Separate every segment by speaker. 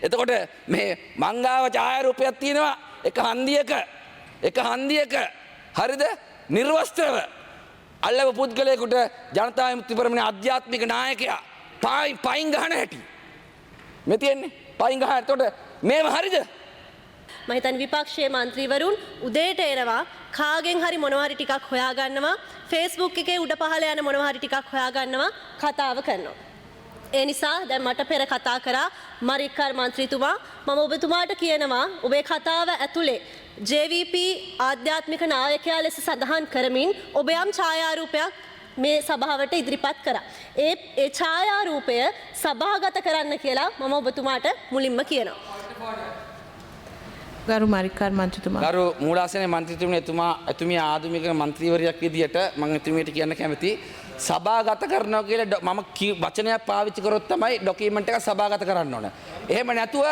Speaker 1: එතකොට මේ මංගාව ඡායාරූපයක් තියෙනවා එක හන්දියක හරිද නිර්වස්ත්‍රව අල්ලව පුද්ගලයෙකුට ජනතා විමුක්ති පෙරමුණේ ආධ්‍යාත්මික නායකයා පයින් ගහන හැටි මේ තියෙන්නේ පයින් ගහන. එතකොට මේව හරිද?
Speaker 2: මම හිතන්නේ විපක්ෂයේ മന്ത്രിවරුන් උදේට එනවා කාගෙන් හරි මොනවා හරි ටිකක් හොයා ගන්නවා Facebook එකේ උඩ පහළ යන මොනවා හරි ටිකක් හොයා ගන්නවා කතාව කරනවා. ඒ නිසා දැන් මට පෙර කතා කරා මරික්කාර් මන්ත්‍රීතුමා මම ඔබතුමාට කියනවා ඔබේ කතාව ඇතුලේ JVP ආධ්‍යාත්මික නායකයා ලෙස සඳහන් කරමින් ඔබ යම් ඡායාරූපයක් මේ සභාවට ඉදිරිපත් කරා. ඒ ඡායාරූපය සභාගත කරන්න කියලා මම ඔබතුමාට මුලින්ම කියනවා.
Speaker 3: ගරු මරික්කාර් මන්ත්‍රීතුමා.
Speaker 1: ගරු මූලාසනයේ මන්ත්‍රීතුමනි එතුමිය ආධුනික මන්ත්‍රීවරයෙක් විදියට මම එතුමියට කියන්න කැමතියි සභාගත කරනවා කියලා මම වචනයක් පාවිච්චි කරොත් තමයි ડોකියුමන්ට් එක සභාගත කරන්න ඕන. එහෙම නැතුව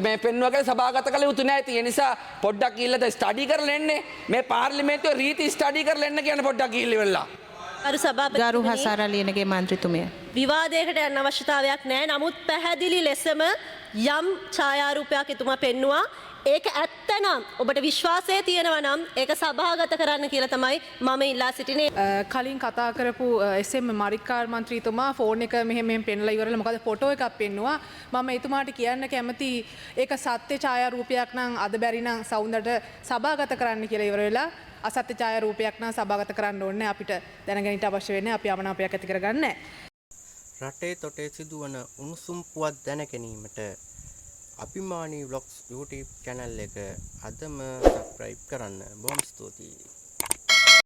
Speaker 1: මේ පෙන්වුවා කියලා සභාගත කළ යුතු නැහැ. ඒ නිසා පොඩ්ඩක් ඉල්ලද ස්ටඩි කරලා එන්නේ. මේ පාර්ලිමේන්තුවේ රීති ස්ටඩි කරලා එන්න කියන පොඩ්ඩක් ඉල්ලෙවලා.
Speaker 3: ගරු හසාරා ලියනගේ මන්ත්‍රීතුමිය.
Speaker 2: විවාදයකට යන්න අවශ්‍යතාවයක් නැහැ. නමුත් පැහැදිලි ලෙසම යම් ඡායාරූපයක් එතුමා පෙන්වුවා. ඒක ඇත්තනම් ඔබට විශ්වාසය තියෙනවා නම් ඒක සභාගත කරන්න කියලා තමයි මම ඉල්ලා සිටිනේ.
Speaker 4: කලින් කතා කරපු SM මරික්කාර් මන්ත්‍රීතුමා ෆෝන් එක මෙහෙම පෙන්ලා ඉවරලා මොකද ෆොටෝ එකක් පෙන්නුවා. මම එතුමාට කියන්න කැමති ඒක සත්‍ය ඡායාරූපයක් නම් අද බැරි නම් සවුන්දට සභාගත කරන්න කියලා ඉවර වෙලා අසත්‍ය ඡායාරූපයක් නම් සභාගත කරන්න ඕනේ අපිට දැනගැනීමට අවශ්‍ය වෙන්නේ අපි යමනාපයක් ඇති කරගන්න.
Speaker 5: රටේ තොටේ සිදුවන උණුසුම් පුවත් දැන ගැනීමට අභිමානී ව්ලොග්ස් YouTube channel එක අදම subscribe කරන්න. බොහොම ස්තුතියි.